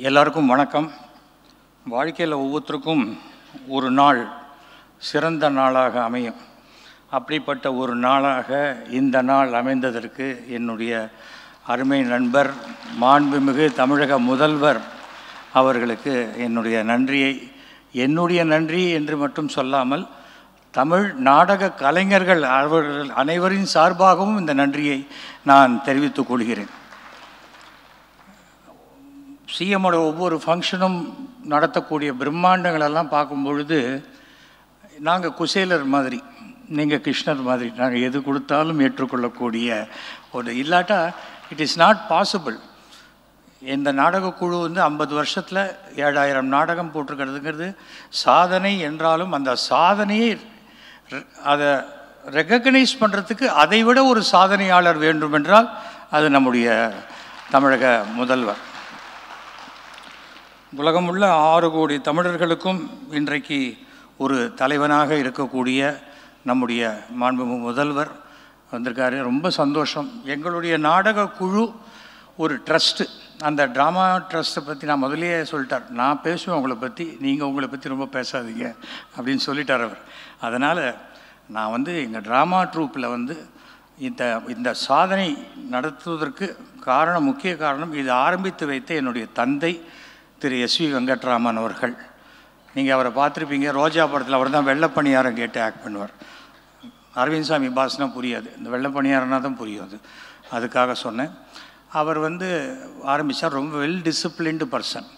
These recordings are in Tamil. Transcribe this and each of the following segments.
எல்லாருக்கும் வணக்கம். வாழ்க்கையில் ஒவ்வொருத்தருக்கும் ஒரு நாள் சிறந்த நாளாக அமையும். அப்படிப்பட்ட ஒரு நாளாக இந்த நாள் அமைந்ததற்கு என்னுடைய அருமை நண்பர் மாண்புமிகு தமிழக முதல்வர் அவர்களுக்கு என்னுடைய நன்றி என்று மட்டும் சொல்லாமல் தமிழ் நாடக கலைஞர்கள் அவர்கள் அனைவரின் சார்பாகவும் இந்த நன்றியை நான் தெரிவித்துக் கொள்கிறேன். சிஎம்மோட ஒவ்வொரு ஃபங்க்ஷனும் நடத்தக்கூடிய பிரம்மாண்டங்களெல்லாம் பார்க்கும் பொழுது நாங்கள் குசேலர் மாதிரி, நீங்கள் கிருஷ்ணர் மாதிரி, நாங்கள் எது கொடுத்தாலும் ஏற்றுக்கொள்ளக்கூடிய ஒரு இல்லாட்டா இட் இஸ் நாட் பாசிபிள். இந்த நாடகக்குழு 50 வருஷத்தில் 7000 நாடகம் போட்டிருக்கிறதுங்கிறது சாதனை என்றாலும் அந்த சாதனையை அதை ரெகக்னைஸ் பண்ணுறதுக்கு அதை விட ஒரு சாதனையாளர் வேண்டுமென்றால் அது நம்முடைய தமிழக முதல்வர். உலகமுள்ள 6 கோடி தமிழர்களுக்கும் இன்றைக்கு ஒரு தலைவனாக இருக்கக்கூடிய நம்முடைய மாண்புமிகு முதல்வர் வந்திருக்காரு. ரொம்ப சந்தோஷம். எங்களுடைய நாடக குழு ஒரு ட்ரஸ்ட்டு, அந்த ட்ராமா ட்ரஸ்ட்டை பற்றி நான் முதலே சொல்லிட்டார். நான் பேசுவேன் உங்களை பற்றி, நீங்கள் உங்களை பற்றி ரொம்ப பேசாதீங்க அப்படின்னு சொல்லிட்டார் அவர். அதனால் நான் எங்கள் ட்ராமா ட்ரூப்பில் இந்த சாதனை நடத்துவதற்கு முக்கிய காரணம் இது ஆரம்பித்து வைத்த என்னுடைய தந்தை திரு எஸ்வி வெங்கட்ராமன் அவர்கள். நீங்கள் அவரை பார்த்துருப்பீங்க. ரோஜா படத்தில் அவர் தான் வெள்ளைப்பணியாரம் கேட்டு ஆக்ட் பண்ணுவார். அரவிந்த் சாமி பாஸ்னா புரியாது, இந்த வெள்ளைப்பணியாரம்னா தான் புரியும். அதுக்காக சொன்னேன். அவர் ஆரம்பித்தார். ரொம்ப வெல் டிசிப்ளின்டு பர்சன்.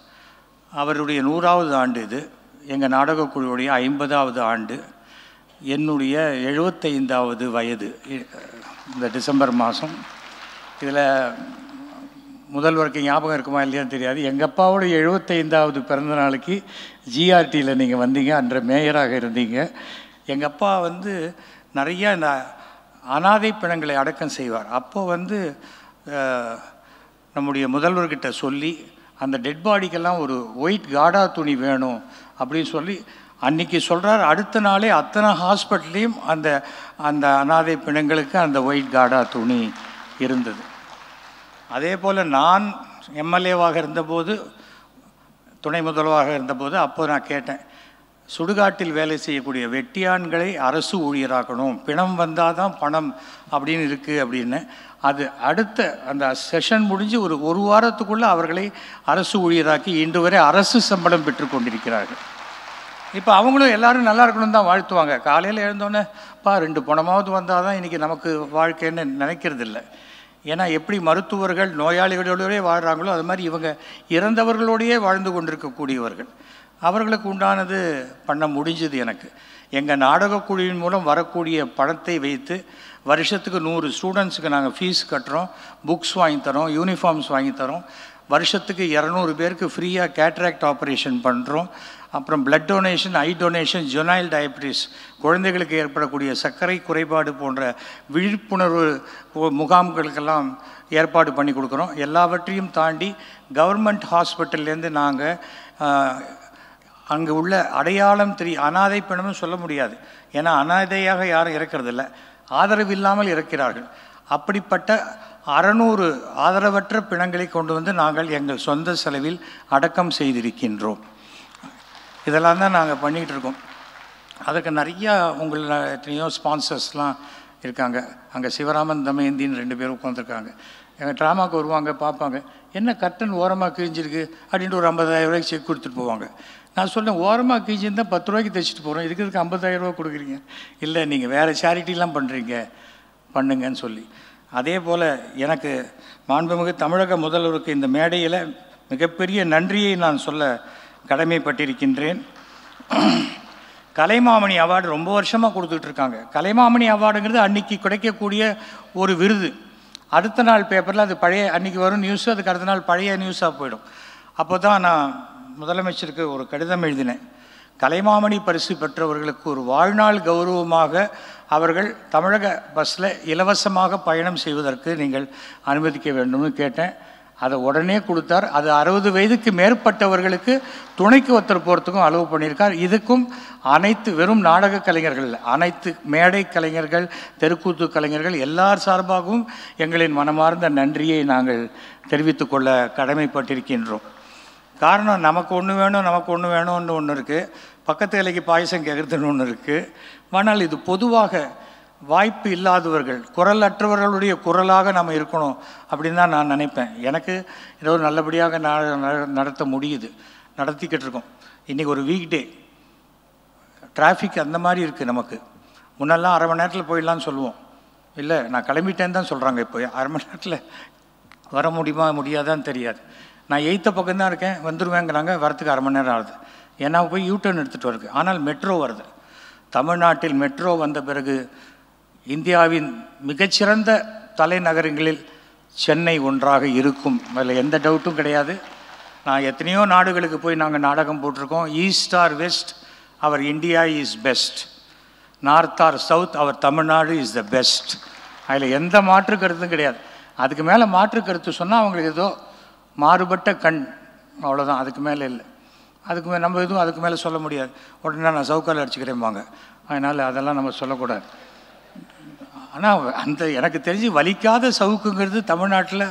அவருடைய 100வது ஆண்டு இது. எங்கள் நாடகக்குழுவுடைய 50வது ஆண்டு. என்னுடைய 75வது வயது இந்த டிசம்பர் மாதம். இதில் முதல்வருக்கு ஞாபகம் இருக்குமா இல்லையான்னு தெரியாது. எங்கள் அப்பாவோட 75வது பிறந்த நாளைக்கு ஜிஆர்டியில் நீங்கள் வந்தீங்க, அன்ற மேயராக இருந்தீங்க. எங்கள் அப்பா நிறையா இந்த அனாதை பிணங்களை அடக்கம் செய்வார். அப்போது நம்முடைய முதல்வர்கிட்ட சொல்லி அந்த டெட் பாடிக்கெல்லாம் ஒரு ஒயிட் காடா துணி வேணும் அப்படின்னு சொல்லி அன்றைக்கி சொல்கிறார். அடுத்த நாளே அத்தனை ஹாஸ்பிட்டல்லையும் அந்த அனாதை பிணங்களுக்கு அந்த ஒயிட் காடா துணி இருந்தது. அதே போல் நான் எம்எல்ஏவாக இருந்தபோது, துணை முதல்வராக இருந்தபோது, அப்போது நான் கேட்டேன், சுடுகாட்டில் வேலை செய்யக்கூடிய வெட்டியான்களை அரசு ஊழியராக்கணும், பிணம் வந்தால் தான் பணம் அப்படின்னு இருக்குது அப்படின்னு. அது அடுத்த அந்த செஷன் முடிஞ்சு ஒரு வாரத்துக்குள்ளே அவர்களை அரசு ஊழியராக்கி இன்று வரை அரசு சம்பளம் பெற்றுக்கொண்டிருக்கிறார்கள். இப்போ அவங்களும் எல்லோரும் நல்லா இருக்கணும்னு தான் வாழ்த்துவாங்க. காலையில் எழுந்தோன்னே 2 பணமாவது வந்தால் தான் இன்றைக்கி நமக்கு வாழ்க்கைன்னு நினைக்கிறதில்ல. ஏன்னா எப்படி மருத்துவர்கள் நோயாளிகளோடவே வாழ்கிறாங்களோ அது மாதிரி இவங்க இறந்தவர்களோடையே வாழ்ந்து கொண்டிருக்கக்கூடியவர்கள். அவர்களுக்கு உண்டானது பண்ண முடிஞ்சது. எனக்கு எங்கள் நாடகக்குழுவின் மூலம் வரக்கூடிய பணத்தை வைத்து வருஷத்துக்கு 100 ஸ்டூடெண்ட்ஸுக்கு நாங்கள் ஃபீஸ் கட்டுறோம், புக்ஸ் வாங்கித்தரோம், யூனிஃபார்ம்ஸ் வாங்கித்தரோம். வருஷத்துக்கு 200 பேருக்கு ஃப்ரீயாக கேட்ராக்ட் ஆப்ரேஷன் பண்ணுறோம். அப்புறம் blood donation, eye donation, juvenile diabetes, குழந்தைகளுக்கு ஏற்படக்கூடிய சர்க்கரை குறைபாடு போன்ற விழிப்புணர்வு முகாம்களுக்கெல்லாம் ஏற்பாடு பண்ணி கொடுக்குறோம். எல்லாவற்றையும் தாண்டி கவர்மெண்ட் ஹாஸ்பிட்டல்லேருந்து நாங்கள் அங்கே உள்ள அடையாளம் அனாதை பிணம்னு சொல்ல முடியாது. ஏன்னா அனாதையாக யாரும் இறக்கிறதில்ல, ஆதரவு இல்லாமல் இறக்கிறார்கள். அப்படிப்பட்ட 600 ஆதரவற்ற பிணங்களை கொண்டு நாங்கள் எங்கள் சொந்த செலவில் அடக்கம் செய்திருக்கின்றோம். இதெல்லாம் தான் நாங்கள் பண்ணிகிட்டு இருக்கோம். அதுக்கு நிறையா எத்தனையோ ஸ்பான்சர்ஸ்லாம் இருக்காங்க. அங்கே சிவராமன் தமயந்தின்னு 2 பேரும் உட்காந்துருக்காங்க. எங்கள் ட்ராமாவுக்கு வருவாங்க, பார்ப்பாங்க, என்ன கர்டன் ஓரமாக கிழிஞ்சிருக்கு அப்படின்ட்டு ஒரு 50,000 ரூபாய்க்கு செக் கொடுத்துட்டு போவாங்க. நான் சொன்னேன், ஓரமாக கிழிஞ்சிருந்தால் 10 ரூபாய்க்கு தைச்சிட்டு போகிறோம், இதுக்கு 50,000 ரூபா கொடுக்குறீங்க? இல்லை, நீங்கள் வேறு சேரிட்டிலாம் பண்ணுங்கன்னு சொல்லி. அதே போல் எனக்கு மாண்புமிகு தமிழக முதல்வருக்கு இந்த மேடையில் மிகப்பெரிய நன்றியை நான் சொல்ல கடமைப்பட்டிருக்கின்றேன். கலைமாமணி அவார்டு ரொம்ப வருஷமாக கொடுத்துட்ருக்காங்க. கலைமாமணி அவார்டுங்கிறது அன்றைக்கி கிடைக்கக்கூடிய ஒரு விருது. அடுத்த நாள் பேப்பரில் அது பழைய அன்றைக்கி வரும் நியூஸு, அதுக்கு அடுத்த நாள் பழைய நியூஸாக போயிடும். அப்போ தான் நான் முதலமைச்சருக்கு ஒரு கடிதம் எழுதினேன். கலைமாமணி பரிசு பெற்றவர்களுக்கு ஒரு வாழ்நாள் கௌரவமாக அவர்கள் தமிழக பஸ்ஸில் இலவசமாக பயணம் செய்வதற்கு நீங்கள் அனுமதிக்க வேண்டும்னு கேட்டேன். அதை உடனே கொடுத்தார். அது 60 வயதுக்கு மேற்பட்டவர்களுக்கு துணைக்கு ஒருத்தர் போகிறதுக்கும் அலோவ் பண்ணியிருக்கார். இதுக்கும் அனைத்து வெறும் நாடக கலைஞர்கள் இல்லை, அனைத்து மேடை கலைஞர்கள், தெருக்கூத்து கலைஞர்கள் எல்லார் சார்பாகவும் எங்களின் மனமார்ந்த நன்றியை நாங்கள் தெரிவித்துக்கொள்ள கடமைப்பட்டிருக்கின்றோம். காரணம் நமக்கு ஒன்று வேணும், நமக்கு ஒன்று வேணும்னு ஒன்று இருக்குது, பக்கத்து இலைக்கு பாயசம் கேட்குறதுன்னு ஒன்று இருக்குது. ஆனால் இது பொதுவாக வாய்ப்பு இல்லாதவர்கள், குரல் அற்றவர்களுடைய குரலாக நம்ம இருக்கணும் அப்படின்னு தான் நான் நினைப்பேன். எனக்கு ஏதோ நல்லபடியாக நடத்த முடியுது, நடத்திக்கிட்டு இருக்கோம். இன்றைக்கி ஒரு வீக் டே, டிராஃபிக் அந்த மாதிரி இருக்குது நமக்கு. முன்னெல்லாம் அரை மணி நேரத்தில் போயிடலான்னு சொல்லுவோம், இல்லை நான் கிளம்பிட்டேன்னு தான் சொல்கிறாங்க. இப்போ அரை மணி நேரத்தில் வர முடியுமா முடியாதான்னு தெரியாது. நான் 8th பக்கம் தான் இருக்கேன், வந்துடுவேங்கிறாங்க, வரத்துக்கு அரை மணி நேரம் ஆகுது. ஏன்னா போய் யூட்டர்ன் எடுத்துகிட்டு வருது. ஆனால் மெட்ரோ வருது. தமிழ்நாட்டில் மெட்ரோ வந்த பிறகு இந்தியாவின் மிகச்சிறந்த தலைநகரங்களில் சென்னை ஒன்றாக இருக்கும், அதில் எந்த டவுட்டும் கிடையாது. நான் எத்தனையோ நாடுகளுக்கு போய் நாங்கள் நாடகம் போட்டிருக்கோம். East or west, our India is best. North or south, our Tamil Nadu is the best. அதில் எந்த மாற்று கருத்தும் கிடையாது. அதுக்கு மேலே மாற்று கருத்து சொன்னால் அவங்களுக்கு ஏதோ மாறுபட்ட கண், அவ்வளோதான், அதுக்கு மேலே இல்லை. அதுக்கு நம்ம எதுவும் அதுக்கு மேலே சொல்ல முடியாது. உடனே நான் சவுக்கால் அடிச்சுக்கிறேன்பாங்க. அதனால் அதெல்லாம் நம்ம சொல்லக்கூடாது. ஆனால் அந்த எனக்கு தெரிஞ்சு வலிக்காத சவுக்குங்கிறது தமிழ்நாட்டில்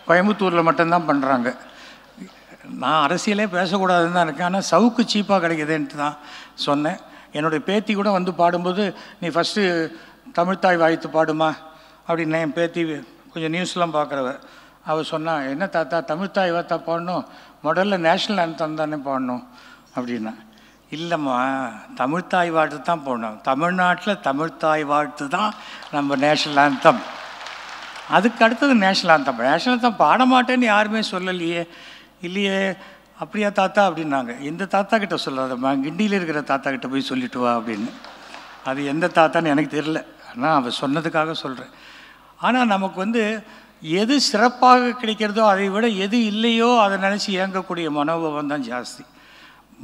கோயம்புத்தூரில் மட்டும்தான் பண்ணுறாங்க. நான் அரசியலே பேசக்கூடாதுன்னு தான் இருக்கேன். ஆனால் சவுக்கு சீப்பாக கிடைக்குதுன்ட்டு தான் சொன்னேன். என்னுடைய பேத்தி கூட வந்து பாடும்போது, நீ ஃபஸ்ட்டு தமிழ்த்தாய் வாழ்த்து பாடுமா அப்படின்னு. என் பேத்தி கொஞ்சம் நியூஸ்லாம் பார்க்குறவ, அவள் சொன்னா, என்ன தாத்தா தமிழ்த்தாய் வாழ்த்தா பாடணும், முதல்ல நேஷ்னல் ஆந்தம் தானே பாடணும் அப்படின்னா. இல்லைம்மா, தமிழ்த்தாய் வாழ்த்து தான் போடணும். தமிழ்நாட்டில் தமிழ்த்தாய் வாழ்த்து தான் நம்ம நேஷ்னல் ஆந்தம். அதுக்கு அடுத்தது நேஷ்னல் ஆந்தம். நேஷ்னல் ஆந்தம் பாட மாட்டேன்னு யாருமே சொல்லலையே. இல்லையே, அப்படியா தாத்தா அப்படின்னாங்க. இந்த தாத்தா கிட்ட சொல்லாதம்மா, கிண்டியில் இருக்கிற தாத்தா கிட்ட போய் சொல்லிட்டு வா அப்படின்னு. அது எந்த தாத்தான்னு எனக்கு தெரியல, ஆனால் அவள் சொன்னதுக்காக சொல்கிறேன். ஆனால் நமக்கு எது சிறப்பாக கிடைக்கிறதோ அதை விட எது இல்லையோ அதை நினச்சி இயங்கக்கூடிய மனோபாவம் தான் ஜாஸ்தி.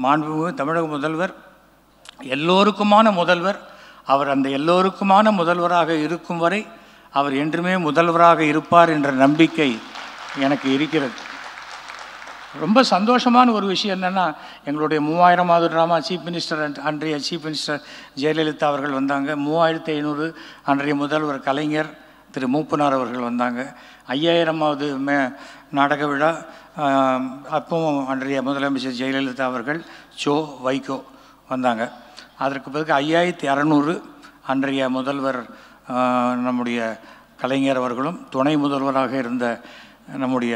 மாண்புமிகு தமிழக முதல்வர் எல்லோருக்குமான முதல்வர். அவர் அந்த எல்லோருக்குமான முதல்வராக இருக்கும் வரை அவர் என்றுமே முதல்வராக இருப்பார் என்ற நம்பிக்கை எனக்கு இருக்கிறது. ரொம்ப சந்தோஷமான ஒரு விஷயம் என்னென்னா, எங்களுடைய 3000வது ட்ராமா சீஃப் மினிஸ்டர், அன்றைய சீஃப் மினிஸ்டர் ஜெயலலிதா அவர்கள் வந்தாங்க. 3500 அன்றைய முதல்வர் கலைஞர் திரு மூப்பனார் அவர்கள் வந்தாங்க. 5000வது நாடக விழா அப்பவும் அன்றைய முதலமைச்சர் ஜெயலலிதா அவர்கள், வைகோ வந்தாங்க. அதற்கு பிறகு 5600 அன்றைய முதல்வர் நம்முடைய கலைஞர் அவர்களும், துணை முதல்வராக இருந்த நம்முடைய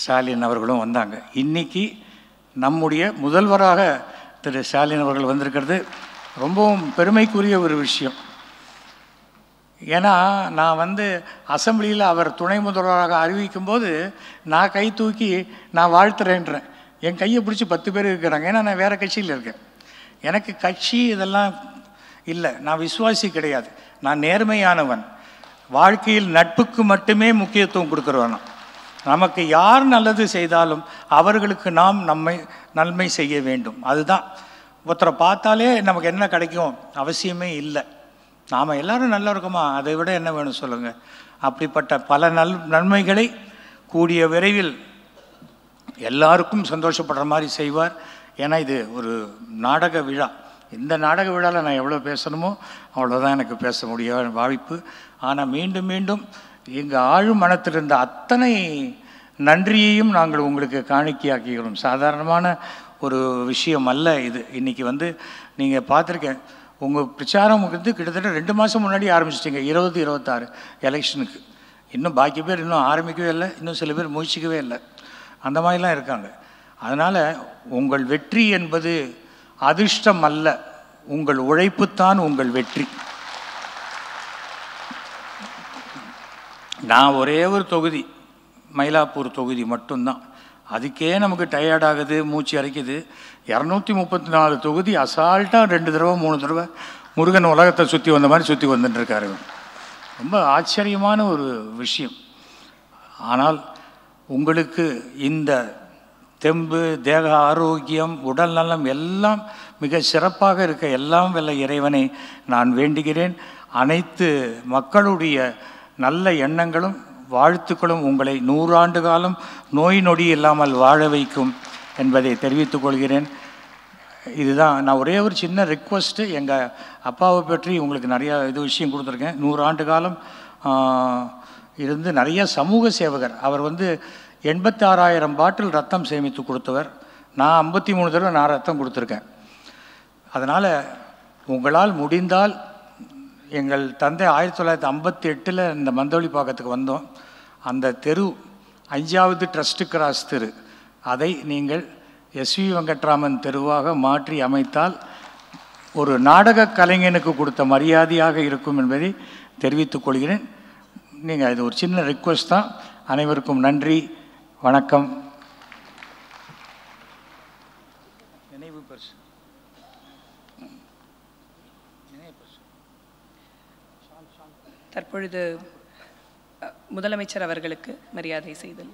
ஸ்டாலின் அவர்களும் வந்தாங்க. இன்றைக்கி நம்முடைய முதல்வராக திரு ஸ்டாலின் அவர்கள் வந்திருக்கிறது ரொம்பவும் பெருமைக்குரிய ஒரு விஷயம். ஏன்னா நான் அசம்பிளியில் அவர் துணை முதல்வராக அறிவிக்கும்போது நான் கை தூக்கி நான் வாழ்த்துறேன்றேன். என் கையை பிடிச்சி 10 பேர் இருக்கிறாங்க. ஏன்னா நான் வேறு கட்சியில் இருக்கேன். எனக்கு கட்சி இதெல்லாம் இல்லை, நான் விசுவாசி கிடையாது, நான் நேர்மையானவன். வாழ்க்கையில் நட்புக்கு மட்டுமே முக்கியத்துவம் கொடுக்குறவன். நமக்கு யார் நல்லது செய்தாலும் அவர்களுக்கு நாம் நன்மை செய்ய வேண்டும். அதுதான். ஒருத்தரை பார்த்தாலே நமக்கு என்ன கிடைக்கும் அவசியமே இல்லை. நாம் எல்லோரும் நல்லா இருக்கோமா, அதை விட என்ன வேணும் சொல்லுங்கள். அப்படிப்பட்ட பல நன்மைகளை கூடிய விரைவில் எல்லாருக்கும் சந்தோஷப்படுற மாதிரி செய்வார். ஏன்னா இது ஒரு நாடக விழா. இந்த நாடக விழாவில் நான் எவ்வளோ பேசணுமோ அவ்வளோதான் எனக்கு பேச முடியாத வாய்ப்பு. ஆனால் மீண்டும் மீண்டும் எங்கள் ஆழ் மனத்தில் இருந்த அத்தனை நன்றியையும் நாங்கள் உங்களுக்கு காணிக்கையாக்குகிறோம். சாதாரணமான ஒரு விஷயம் அல்ல இது. இன்றைக்கி நீங்கள் பார்த்துருக்கேன், உங்கள் பிரச்சாரம் கிட்டத்தட்ட 2 மாதம் முன்னாடி ஆரம்பிச்சிட்டிங்க. 2026 எலெக்ஷனுக்கு. இன்னும் பாக்கி பேர் இன்னும் ஆரம்பிக்கவே இல்லை, இன்னும் சில பேர் முயற்சிக்கவே இல்லை, அந்த மாதிரிலாம் இருக்காங்க. அதனால் உங்கள் வெற்றி என்பது அதிர்ஷ்டம் அல்ல, உங்கள் உழைப்புத்தான் உங்கள் வெற்றி. நான் ஒரே ஒரு தொகுதி, மயிலாப்பூர் தொகுதி மட்டும்தான். அதுக்கே நமக்கு டயர்டாகுது, மூச்சு அரைக்குது. 234 தொகுதி அசால்ட்டாக 2 தடவை 3 தடவை முருகன் உலகத்தை சுற்றி வந்த மாதிரி சுற்றி வந்துட்டுருக்காரு. ரொம்ப ஆச்சரியமான ஒரு விஷயம். ஆனால் உங்களுக்கு இந்த தெம்பு, தேக ஆரோக்கியம், உடல் நலம் எல்லாம் மிக சிறப்பாக இருக்க எல்லாம் வல்ல இறைவனை நான் வேண்டுகிறேன். அனைத்து மக்களுடைய நல்ல எண்ணங்களும் வாழ்த்துக்களும் உங்களை 100 ஆண்டு காலம் நோய் நொடி இல்லாமல் வாழ வைக்கும் என்பதை தெரிவித்துக் கொள்கிறேன். இதுதான் நான் ஒரே ஒரு சின்ன ரிக்வஸ்ட்டு. எங்கள் அப்பாவை பற்றி உங்களுக்கு நிறையா விஷயம் கொடுத்துருக்கேன். 100 ஆண்டு காலம் இருந்து நிறைய சமூக சேவகர். அவர் 86,000 பாட்டில் ரத்தம் சேமித்து கொடுத்தவர். நான் 53 தடவை நான் ரத்தம் கொடுத்துருக்கேன். அதனால் உங்களால் முடிந்தால், எங்கள் தந்தை 1958 இந்த மந்தவெளிப்பாக்கத்துக்கு வந்தோம். அந்த தெரு 5வது ட்ரஸ்ட் கிராஸ் தெரு, அதை நீங்கள் எஸ்வி வெங்கட்ராமன் தெருவாக மாற்றி அமைத்தால் ஒரு நாடக கலைஞனுக்கு கொடுத்த மரியாதையாக இருக்கும் என்பதை தெரிவித்துக் கொள்கிறேன். நீங்கள் இது ஒரு சின்ன ரிக்வெஸ்ட் தான். அனைவருக்கும் நன்றி, வணக்கம். நினைவு பரிசு தற்பொழுது முதலமைச்சர் அவர்களுக்கு மரியாதை செய்தல்.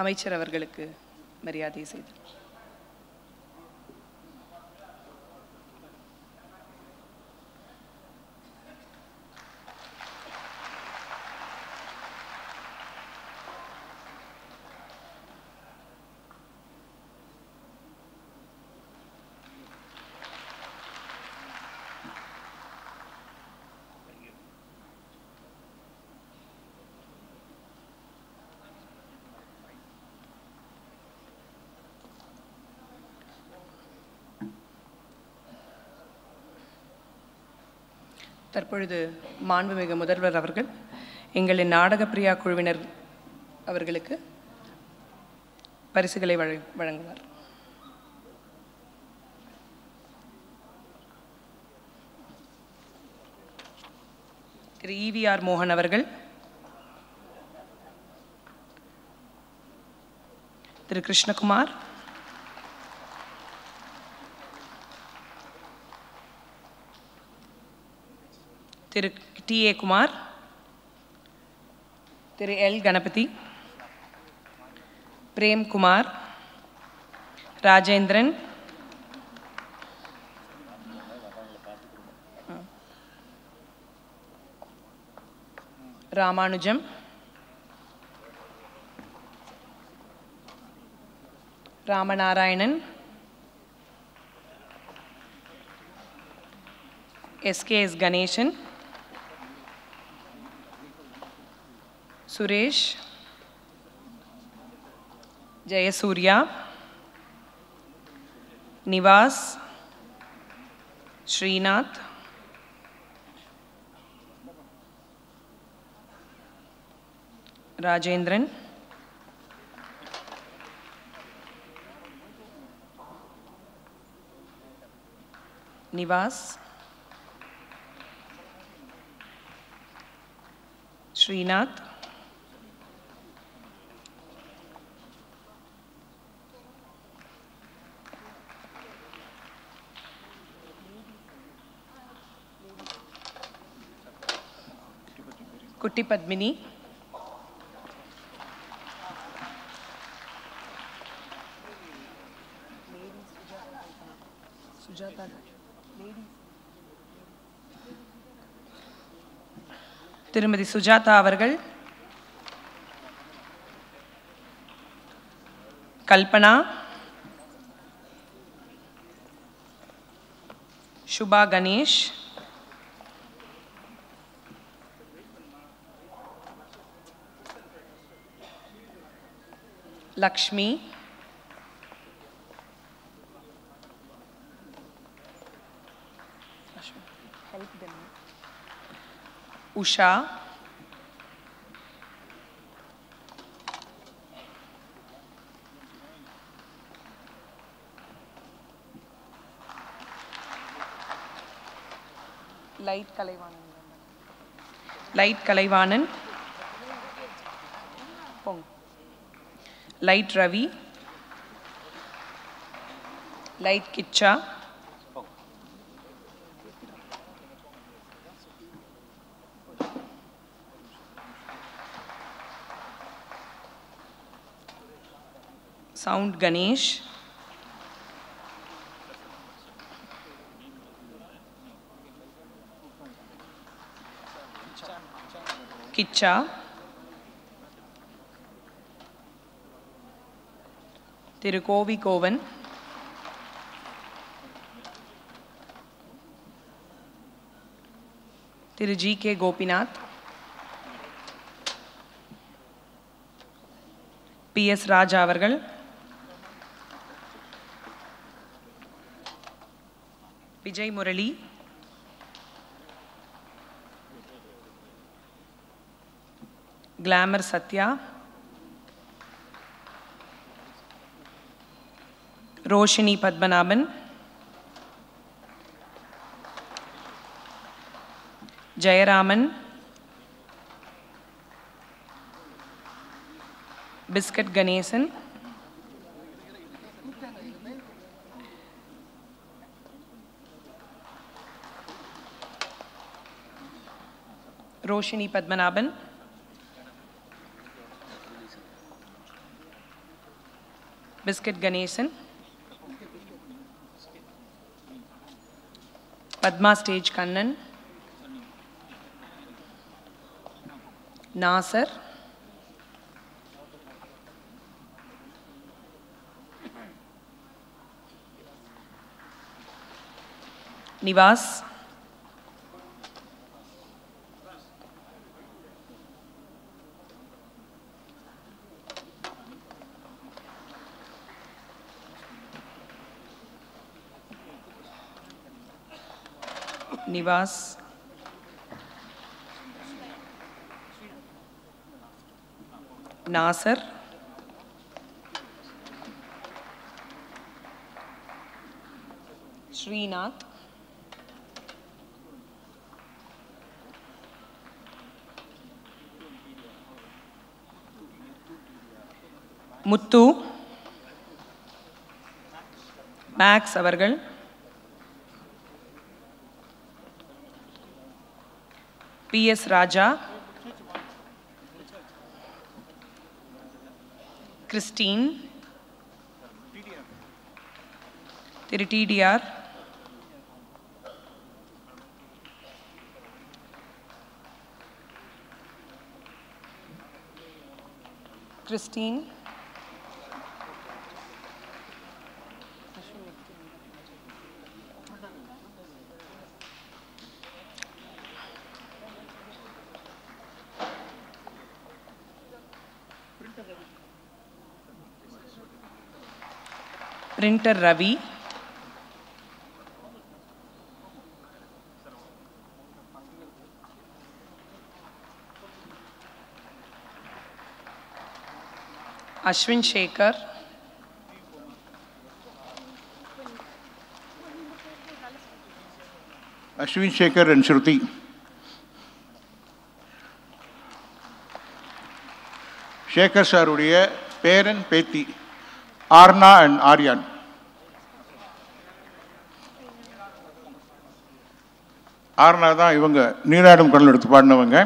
அமைச்சர் அவர்களுக்கு மரியாதை செய்தல். தற்பொழுது மாண்புமிகு முதல்வர் அவர்கள் எங்களின் நாடகப்பிரியா குழுவினர் அவர்களுக்கு பரிசுகளை வழங்குவார். திரு EVR மோகன் அவர்கள், Thiru Krishnakumar, Thiru TA Kumar, Thiru L Ganapathi, Prem Kumar, Rajendran, Ramanujam, Ramanarayanan, SKS Ganesan, Suresh, Jayasurya, Nivas, Srinath, Rajendran, Nivas, Srinath, Kutti Padmini, Thirumathi Sujatha அவர்கள், Kalpana, Subha Ganesh, Lakshmi, Usha, light Kalaivanan, light Ravi, Light Kicha. Sound Ganesh. Kicha. Thiru Kovi Kovan. Thiru G.K. Gopinath. P.S. Raja அவர்கள். Vijay Murali. Glamour Satya. Roshini Padmanabhan. Jayaraman. Biscuit Ganesan. Roshini Padmanabhan. Biscuit Ganesan. Padma Stage Kannan. Nasser. Nivas. Nivas. Nasser. Srinath. Muthu. Max அவர்கள். P.S. Raja. Christine. Thiru TDR. Christine. Printer Ravi. Ashwin Shekhar. Ashwin Shekhar and Shruti. Shekhar சாருடைய பேரன் பேத்தி ஆர்னா அண்ட் ஆர்யான். ஆர்னா தான் இவங்க நீராடும் கடல் எடுத்து பாடினவங்க.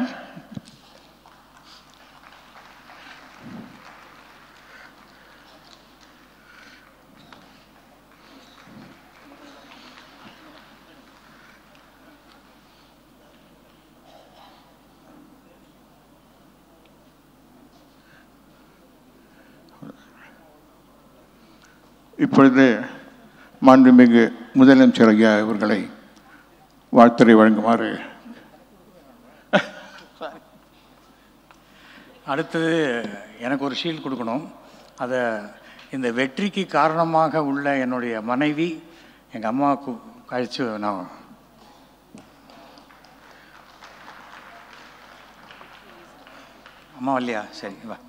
இப்பொழுது மாண்புமிகு முதலமைச்சர் ஐயா இவர்களை வாழ்த்துரை வழங்குமாறு. அடுத்தது எனக்கு ஒரு ஷீல்ட் கொடுக்கணும். அதை இந்த வெற்றிக்கு காரணமாக உள்ள என்னுடைய மனைவி எங்கள் அம்மாவுக்கு கழிச்சு நான் அம்மா இல்லையா? சரி வா.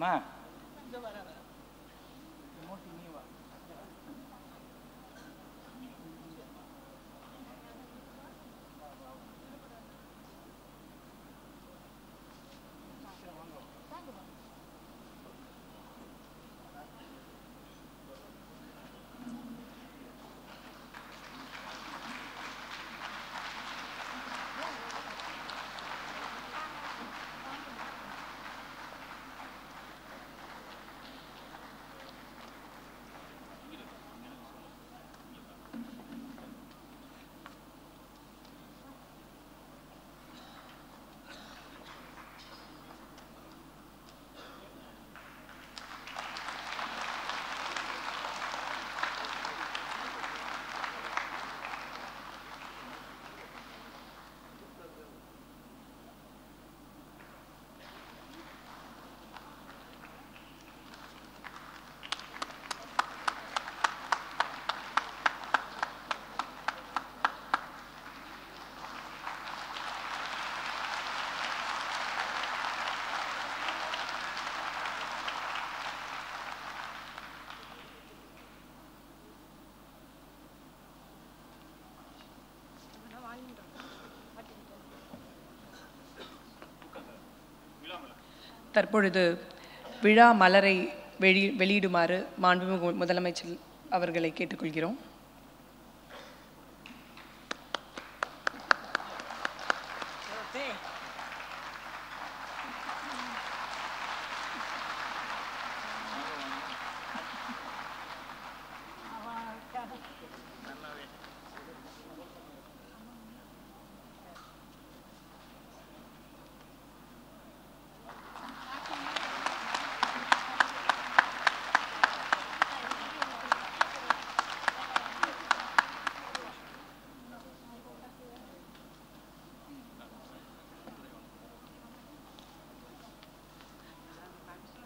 மா தற்பொழுது விழா மலரை வெளியிடுமாறு மாண்புமிகு முதலமைச்சர் அவர்களை கேட்டுக்கொள்கிறோம்.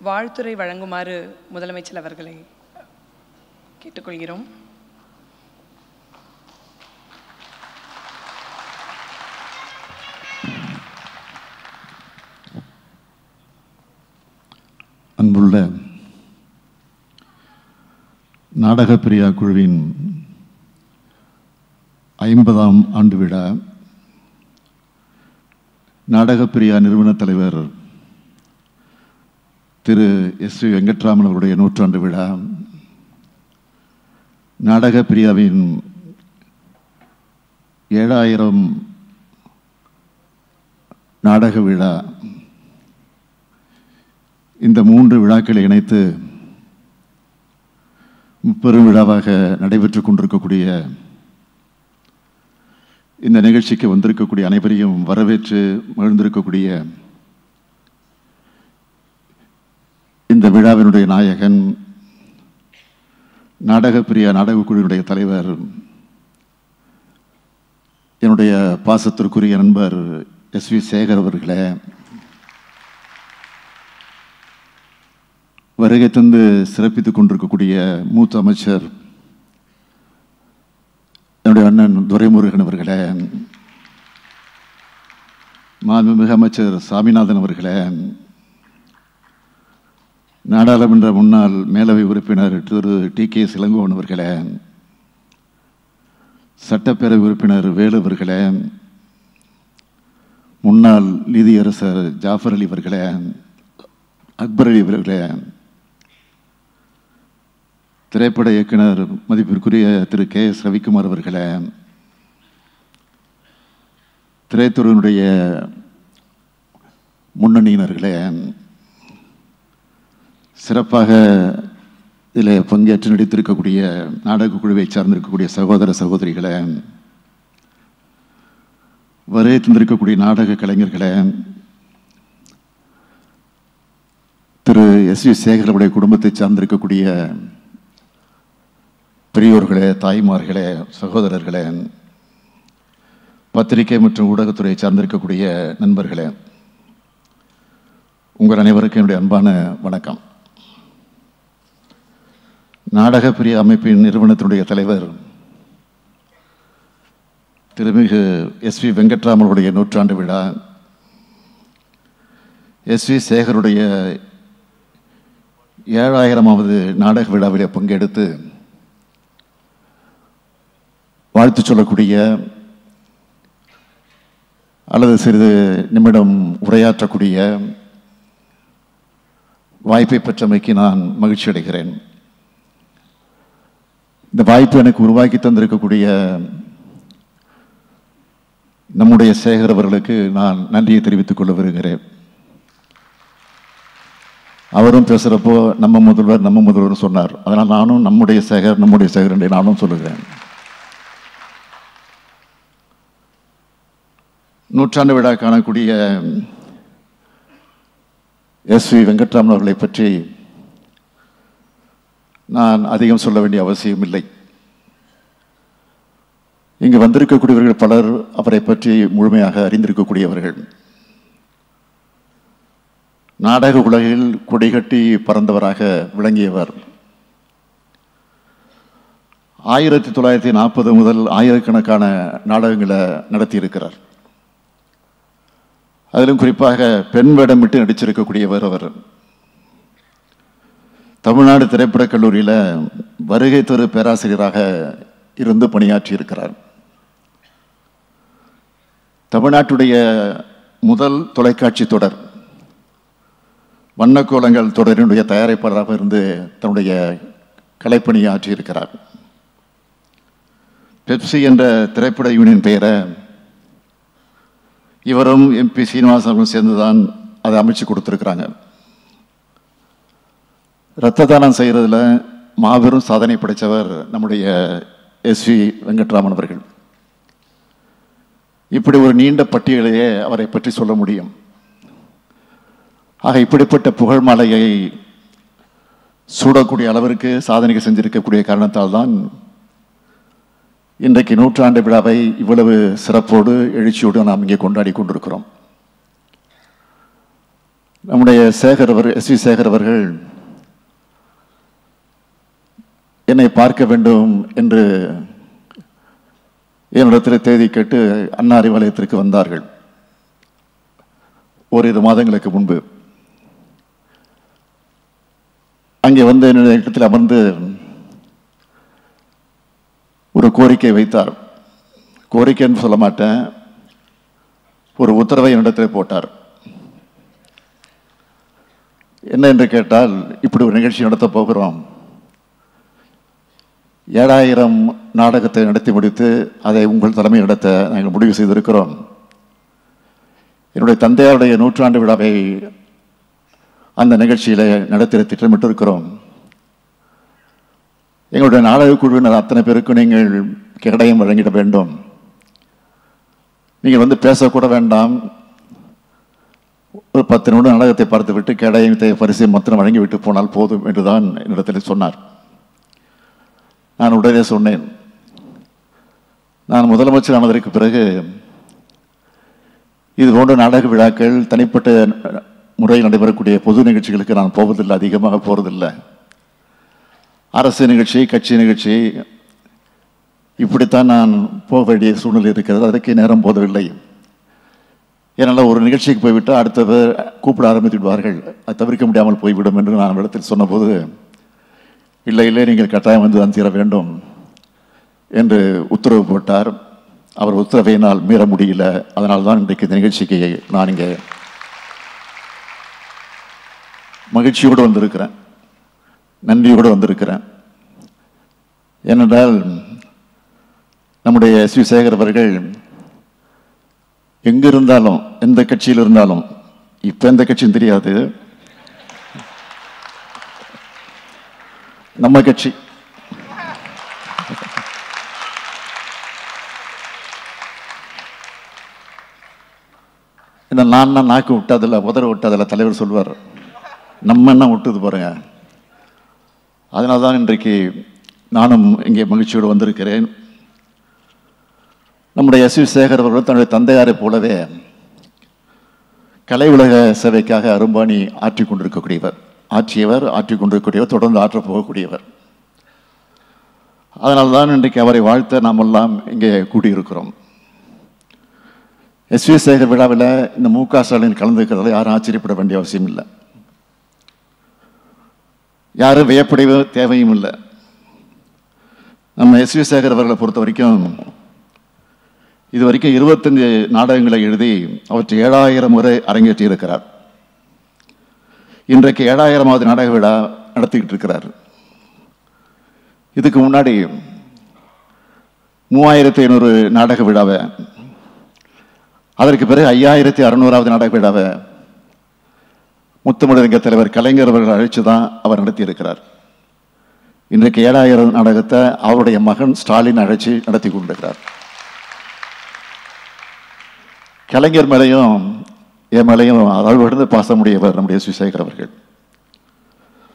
வாழ்த்துரை வழங்குமாறு முதலமைச்சர் அவர்களை கேட்டுக்கொள்கிறோம். அன்புள்ள நாடகப்பிரியா குழுவின் 50ஆம் ஆண்டு விழா, நாடகப்பிரியா நிறுவன தலைவர் திரு எஸ்.வி. வெங்கட்ராமன் அவருடைய 100ஆண்டு விழா, நாடகப்பிரியாவின் 7000 நாடக விழா, இந்த 3 விழாக்களை இணைத்து முப்பெரும் விழாவாக நடைபெற்று கொண்டிருக்கக்கூடிய இந்த நிகழ்ச்சிக்கு வந்திருக்கக்கூடிய அனைவரையும் வரவேற்று மகிழ்ந்திருக்கக்கூடிய இந்த விழாவினுடைய நாயகன், நாடகப்பிரியா நாடகக்குழுவினுடைய தலைவர், என்னுடைய பாசத்திற்குரிய நண்பர் எஸ்.வி. சேகர் அவர்களே, வருகை தந்து சிறப்பித்துக் கொண்டிருக்கக்கூடிய மூத்த அமைச்சர் என்னுடைய அண்ணன் துரைமுருகன் அவர்களே, மாண்புமிகு அமைச்சர் சாமிநாதன் அவர்களே, நாடாளுமன்ற முன்னாள் மேலவை உறுப்பினர் திரு டி.கே. இளங்கோவன் அவர்களே, சட்டப்பேரவை உறுப்பினர் வேலு அவர்களே, முன்னாள் நீதியரசர் ஜாஃபர் அலி அவர்களே, அக்பர் அலி அவர்களே, திரைப்பட இயக்குனர் மதிப்பிற்குரிய திரு கே.எஸ். ரவிக்குமார் அவர்களே, திரைத்துறையினுடைய முன்னணியினர்களே, சிறப்பாக இதில் பங்கேற்று நடித்திருக்கக்கூடிய நாடக குழுவை சார்ந்திருக்கக்கூடிய சகோதர சகோதரிகளே, வருகை தந்திருக்கக்கூடிய நாடக கலைஞர்களே, திரு எஸ்.வி. சேகரவுடைய குடும்பத்தை சார்ந்திருக்கக்கூடிய பெரியோர்களே, தாய்மார்களே, சகோதரர்களே, பத்திரிகை மற்றும் ஊடகத்துறையை சார்ந்திருக்கக்கூடிய நண்பர்களே, உங்கள் அனைவருக்கும் என்னுடைய அன்பான வணக்கம். நாடக பிரிய அமைப்பின் நிறுவனத்தினுடைய தலைவர் திருமிகு எஸ்.வி. வெங்கட்ராமனுடைய நூற்றாண்டு விழா, எஸ்.வி. சேகருடைய 7000வது நாடக விழாவிலே பங்கெடுத்து வாழ்த்து சொல்லக்கூடிய அல்லது சிறிது நிமிடம் உரையாற்றக்கூடிய வாய்ப்பை பெற்றமைக்கு நான் மகிழ்ச்சி அடைகிறேன். இந்த வாய்ப்பு எனக்கு உருவாக்கி தந்திருக்கக்கூடிய நம்முடைய சேகர் அவர்களுக்கு நான் நன்றியை தெரிவித்துக் கொள்ள விரும்புகிறேன். அவரும் பேசுகிறப்போ நம்ம முதல்வர் சொன்னார். அதனால் நானும் நம்முடைய சேகர் என்று நானும் சொல்லுகிறேன். நூற்றாண்டு விழா காணக்கூடிய எஸ்.வி. வெங்கட்ராமன் அவர்களை பற்றி நான் அதிகம் சொல்ல வேண்டிய அவசியம் இல்லை. இங்கு வந்திருக்கக்கூடியவர்கள் பலர் அவரை பற்றி முழுமையாக அறிந்திருக்கக்கூடியவர்கள். நாடக உலகில் கொடிகட்டி பறந்தவராக விளங்கியவர். 1940 முதல் ஆயிரக்கணக்கான நாடகங்களை நடத்தியிருக்கிறார். அதிலும் குறிப்பாக பெண் வேடமிட்டு நடிச்சிருக்கக்கூடியவர் அவர். தமிழ்நாடு திரைப்படக் கல்லூரியில் வருகை தரு பேராசிரியராக இருந்து பணியாற்றி இருக்கிறார். தமிழ்நாட்டுடைய முதல் தொலைக்காட்சி தொடர் வண்ணக்கோலங்கள் தொடரினுடைய தயாரிப்பாளராக இருந்து தன்னுடைய கலைப்பணியை ஆற்றியிருக்கிறார். பெப்சி என்ற திரைப்பட யூனியன் பெயரை இவரும் எம்பி சீனிவாசனும் சேர்ந்துதான் அதை அமைச்சு கொடுத்துருக்குறாங்க. இரத்த தானம் செய்கிறதுல மாபெரும் சாதனை படைத்தவர் நம்முடைய எஸ்.வி. வெங்கட்ராமன் அவர்கள். இப்படி ஒரு நீண்ட பட்டியலையே அவரை பற்றி சொல்ல முடியும். ஆக இப்படிப்பட்ட புகழ் மாலையை சூடக்கூடிய அளவிற்கு சாதனை செஞ்சிருக்கக்கூடிய காரணத்தால் தான் இன்றைக்கு நூற்றாண்டு விழாவை இவ்வளவு சிறப்போடு எழுச்சியோடு நாம் இங்கே கொண்டாடி கொண்டிருக்கிறோம். நம்முடைய எஸ்.வி. சேகர் அவர்கள் என்னை பார்க்க வேண்டும் என்று என்னிடத்தில் தேதி கேட்டு அண்ணா அறிவாலயத்திற்கு வந்தார்கள் ஓரிரு மாதங்களுக்கு முன்பு. அங்கே வந்து என்னுடைய இடத்தில் அமர்ந்து ஒரு கோரிக்கை வைத்தார். கோரிக்கைன்னு சொல்ல மாட்டேன், ஒரு உத்தரவை என்னிடத்தில் போட்டார். என்ன என்று கேட்டால், இப்படி ஒரு நிகழ்ச்சி நடத்த போகிறோம், 7000 நாடகத்தை நடத்தி முடித்து அதை உங்கள் தலைமை நடத்த நாங்கள் முடிவு செய்திருக்கிறோம். என்னுடைய தந்தையாருடைய நூற்றாண்டு விழாவை அந்த நிகழ்ச்சியில் நடத்திட திட்டமிட்டிருக்கிறோம். எங்களுடைய நாடக குழுவினர் அத்தனை பேருக்கும் நீங்கள் கேடயம் வழங்கிட வேண்டும். நீங்கள் வந்து பேசக்கூட வேண்டாம், ஒரு 10 நிமிடம் நாடகத்தை பார்த்து விட்டு கேடயத்தை பரிசை மாத்திரம் வழங்கிவிட்டு போனால் போதும் என்றுதான் என்னிடத்தில் சொன்னார். நான் உடனே சொன்னேன், நான் முதலமைச்சர் ஆனதற்கு பிறகு இது போன்ற நாடக விழாக்கள் தனிப்பட்ட முறையில் நடைபெறக்கூடிய பொது நிகழ்ச்சிகளுக்கு நான் போவதில்லை, அதிகமாக போவதில்லை. அரசு நிகழ்ச்சி, கட்சி நிகழ்ச்சி, இப்படித்தான் நான் போக வேண்டிய சூழ்நிலை இருக்கிறது. அதற்கு நேரம் போதவில்லை. ஏன்னால் ஒரு நிகழ்ச்சிக்கு போய்விட்டு அடுத்தவர் கூப்பிட ஆரம்பித்துவிடுவார்கள், அது தவிர்க்க முடியாமல் போய்விடும் என்று நான் இடத்தில் சொன்னபோது, இல்லை இல்லை நீங்கள் கட்டாயம் வந்து தான் தீர வேண்டும் என்று உத்தரவு போட்டார். அவர் உத்தரவை என்னால் மீற முடியல. அதனால் தான் இன்றைக்கு இந்த நிகழ்ச்சிக்கு நான் இங்கே மகிழ்ச்சியோடு வந்திருக்கிறேன், நன்றியோடு வந்திருக்கிறேன். ஏனென்றால் நம்முடைய எஸ்.வி. சேகர் அவர்கள் எங்க இருந்தாலும், எந்த கட்சியில் இருந்தாலும், இப்ப எந்த கட்சியும் தெரியாது, நம்ம கட்சி என்ன, நான் நாக்கு விட்டதில்ல, உதற விட்டதில்ல, தலைவர் சொல்வார். நம்ம என்ன விட்டுது பாருங்க. அதனால தான் இன்றைக்கு நானும் இங்கே மகிழ்ச்சியோடு வந்திருக்கிறேன். நம்முடைய எஸ்.வி. சேகர் அவர்கள் தன்னுடைய தந்தையாரை போலவே கலை உலக சேவைக்காக அரும்பாணி ஆற்றிக் கொண்டிருக்கக்கூடியவர், ஆற்றிக் கொண்டிருக்கக்கூடியவர், தொடர்ந்து ஆற்றப் போகக்கூடியவர். அதனால்தான் இன்றைக்கு அவரை வாழ்த்த நாம் எல்லாம் இங்கே கூடியிருக்கிறோம். எஸ்.வி. சேகர் விழாவில் இந்த மு.க. ஸ்டாலின் கலந்துக்கிறதுல யாரும் ஆச்சரியப்பட வேண்டிய அவசியம் இல்லை, யாரும் வியப்படைய தேவையும் இல்லை. நம்ம எஸ்.வி. சேகர் அவர்களை பொறுத்த வரைக்கும் இது வரைக்கும் 25 நாடகங்களை எழுதி அவற்றை 7000 முறை அரங்கேற்றி இருக்கிறார். இன்றைக்கு 7000வது நாடக விழா நடத்திக்கிட்டு இருக்கிறார். இதுக்கு முன்னாடி 3500 நாடக விழாவை, அதற்கு பிறகு 5600வது நாடக விழாவை முத்தமிழறிஞர் தலைவர் கலைஞர் அவர்கள் அழைச்சு தான் அவர் நடத்தியிருக்கிறார். இன்றைக்கு 7000 நாடகத்தை அவருடைய மகன் ஸ்டாலின் அழைச்சி நடத்தி கொண்டிருக்கிறார். கலைஞர் மேலையும் என் மேலையும் அளவிலிருந்து பாசமுடையவர் நம்முடைய எஸ்.வி. சேகர் அவர்கள்.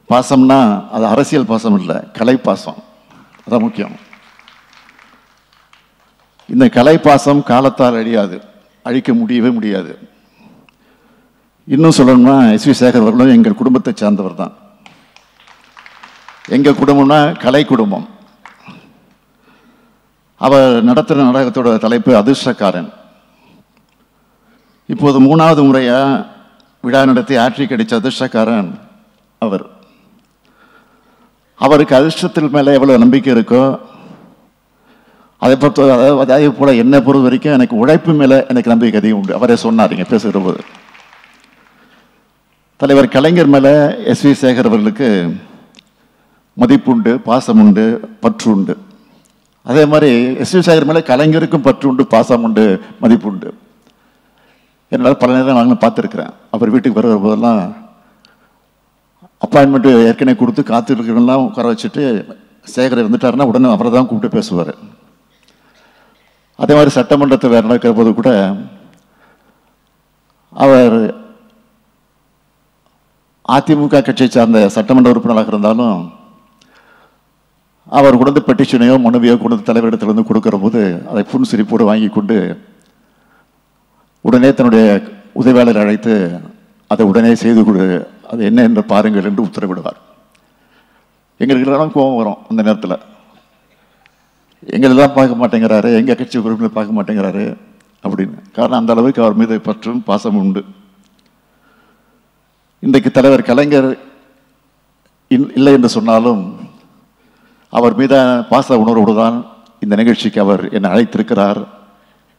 பாசம்னா அது அரசியல் பாசம் இல்லை, கலை பாசம், அதான் முக்கியம். இந்த கலை பாசம் காலத்தால் அழியாது, அழிக்க முடியவே முடியாது. இன்னும் சொல்லணும்னா எஸ்.வி. சேகர் அவர்களும் எங்கள் குடும்பத்தை சார்ந்தவர் தான். எங்கள் குடும்பம்னா கலை குடும்பம். அவர் நடத்துகிற நாடகத்தோட தலைப்பு அதிர்ஷ்டக்காரன். இப்போது 3வது முறையா விழா நடத்தி ஆட்சி கிடைச்ச அதிர்ஷ்டக்காரன் அவர். அவருக்கு அதிர்ஷ்டத்தில் மேலே எவ்வளவு நம்பிக்கை இருக்கோ அதே போல என்னை பொறுத்த வரைக்கும் எனக்கு உழைப்பு மேலே எனக்கு நம்பிக்கை அதிகம் உண்டு. அவரே சொன்னாருங்க பேசுகிற போது. தலைவர் கலைஞர் மேலே எஸ்.வி. சேகர் அவர்களுக்கு மதிப்புண்டு, பாசம் உண்டு, பற்று உண்டு. அதே மாதிரி எஸ்.வி. சேகர் மேலே கலைஞருக்கும் பற்று உண்டு, பாசம் உண்டு, மதிப்பு உண்டு. என்னால் பல நேரம் நாங்களும் பார்த்துருக்குறேன். அவர் வீட்டுக்கு வருகிற போதெல்லாம் அப்பாயின்மெண்ட்டு ஏற்கனவே கொடுத்து காத்திருக்கிறவங்களாம் உட்கார வச்சுட்டு சேகர் இருந்துட்டாருன்னா உடனே அவரை தான் கூப்பிட்டு பேசுவார். அதே மாதிரி சட்டமன்றத்தை வேறு நடக்கிற போது கூட அவர் அதிமுக கட்சியை சார்ந்த சட்டமன்ற உறுப்பினராக இருந்தாலும் அவர் கொண்டு பெட்டிஷனையோ மனுவையோ கொண்டு தலைவரிடத்திலிருந்து கொடுக்கிற போது அதை புன்சிரிப்போடு வாங்கி கொண்டு உடனே தன்னுடைய உதவியாளர் அழைத்து அதை உடனே செய்து கொடு, அது என்ன என்று பாருங்கள் என்று உத்தரவிடுவார். எங்களுக்கு எல்லாம் கோபம் வரும் அந்த நேரத்தில். எங்களெல்லாம் பார்க்க மாட்டேங்கிறாரு, எங்கள் கட்சி உறுப்பினர் பார்க்க மாட்டேங்கிறாரு அப்படின்னு. காரணம் அந்த அளவுக்கு அவர் மீது பற்றும் பாசமும் உண்டு. இன்றைக்கு தலைவர் கலைஞர் இல்லை என்று சொன்னாலும் அவர் மீதான பாச உணர்வோடு தான் இந்த நிகழ்ச்சிக்கு அவர் என்னை அழைத்திருக்கிறார்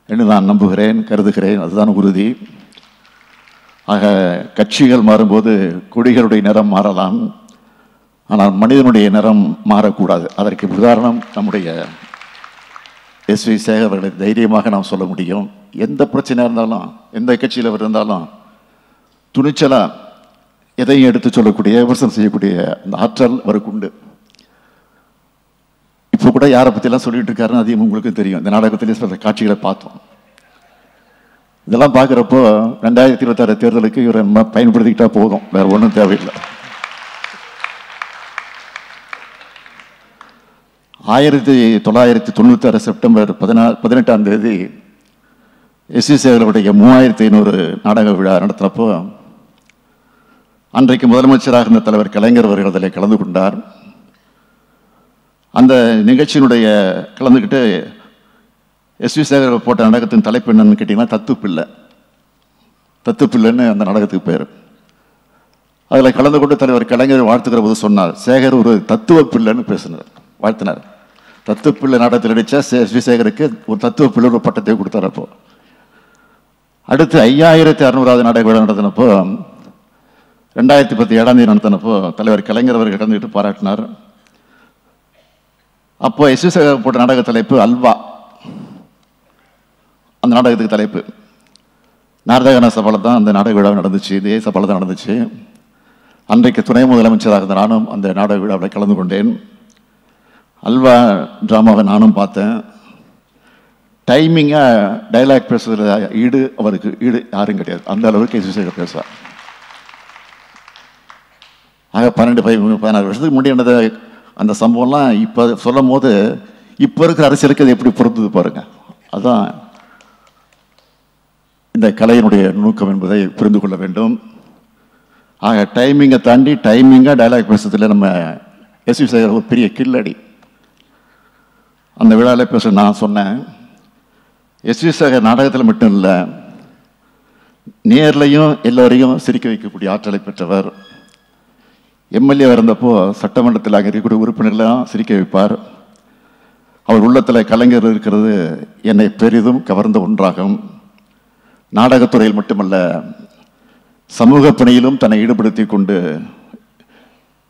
என்று நான் நம்புகிறேன், கருதுகிறேன். அதுதான் உறுதி. ஆக கட்சிகள் மாறும்போது கொடிகளுடைய நிறம் மாறலாம், ஆனால் மனிதனுடைய நிறம் மாறக்கூடாது. அதற்கு உதாரணம் நம்முடைய எஸ்.வி. சேகர் அவர்களை தைரியமாக நாம் சொல்ல முடியும். எந்த பிரச்சனையாக இருந்தாலும், எந்த கட்சியில் அவர் இருந்தாலும் துணிச்சலாக எதையும் எடுத்து சொல்லக்கூடிய, விமர்சனம் செய்யக்கூடிய அந்த ஆற்றல் அவருக்கு உண்டு. இப்போ கூட யாரை பற்றிலாம் சொல்லிட்டு இருக்காருன்னு அதிகம் உங்களுக்கும் தெரியும். இந்த நாடகத்திலே சில காட்சிகளை பார்த்தோம். இதெல்லாம் பார்க்குறப்போ 2026 தேர்தலுக்கு இவரை பயன்படுத்திக்கிட்டா போதும், வேற ஒன்றும் தேவையில்லை. 1996 செப்டம்பர் 18ஆம் தேதி எஸ்.வி. சேகருடைய 3500 நாடக விழா நடத்தினப்போ அன்றைக்கு முதலமைச்சராக இருந்த தலைவர் கலைஞர் அவர்கள் அதில் கலந்து கொண்டார். அந்த நிகழ்ச்சியினுடைய கலந்துக்கிட்டு எஸ்.வி. சேகர் போட்ட நாடகத்தின் தலைப்பு என்னன்னு கேட்டிங்கன்னா தத்துப்பிள்ளை. தத்துப்பிள்ளைன்னு அந்த நாடகத்துக்கு பேர். அதில் கலந்து கொண்டு தலைவர் கலைஞர் வாழ்த்துக்கிற போது சொன்னார், சேகர் ஒரு தத்துவ பிள்ளைன்னு பேசினார், வாழ்த்தினார். தத்துவப்பிள்ளை நாடகத்தில் நடித்தா ஸ்ரீசேகருக்கு ஒரு தத்துவ பிள்ளை ஒரு பட்டத்தை கொடுத்தார். அப்போ அடுத்து 5600வது நாடக விழா நடத்தினப்போ 2010 7ஆம் தேதி நடத்தினப்போ தலைவர் கலைஞர் அவர்கள் கலந்துக்கிட்டு பாராட்டினார். அப்போ ஸ்ரீசேகர் போட்ட நாடக தலைப்பு அல்வா. அந்த நாடகத்துக்கு தலைப்பு நாரதகான சபாவில் தான் அந்த நாடக விழா நடந்துச்சு, இதே சபாவில் தான் நடந்துச்சு. அன்றைக்கு துணை முதலமைச்சராக இருந்த நானும் அந்த நாடக விழாவில் கலந்து கொண்டேன். அல்வா ட்ராமாவை நானும் பார்த்தேன். டைமிங்காக டைலாக் பேசுகிற அவருக்கு ஈடு யாரும் கிடையாது, அந்த அளவுக்கு ஸ்ரீசேகர் பேசுவார். ஆக 12-16 வருஷத்துக்கு முன்னாடி அந்த சம்பவம்லாம் இப்போ சொல்லும் போது இப்போ இருக்கிற அரசியலுக்கு அது எப்படி பொறுத்தது பாருங்க. அதுதான் இந்த கலையினுடைய நுணுக்கம் என்பதை புரிந்து கொள்ள வேண்டும். ஆக டைமிங்கை தாண்டி டைமிங்காக டைலாக் பேசுறதுல நம்ம ஸ்ரீசேகர் ஒரு பெரிய கில்லடி. அந்த விழாவில் பேச நான் சொன்னேன், ஸ்ரீசேகர் நாடகத்தில் மட்டும் இல்லை, நேர்லையும் எல்லோரையும் சிரிக்க வைக்கக்கூடிய ஆற்றலை பெற்றவர். எம்எல்ஏ இருந்தப்போ சட்டமன்றத்தில் அங்கே இருக்கக்கூடிய உறுப்பினர்களெல்லாம் சிரிக்க வைப்பார். அவர் உள்ளத்தில் கலைஞர் இருக்கிறது என்னை பெரிதும் கவர்ந்த ஒன்றாகும். நாடகத்துறையில் மட்டுமல்ல, சமூக பணியிலும் தன்னை ஈடுபடுத்தி கொண்டு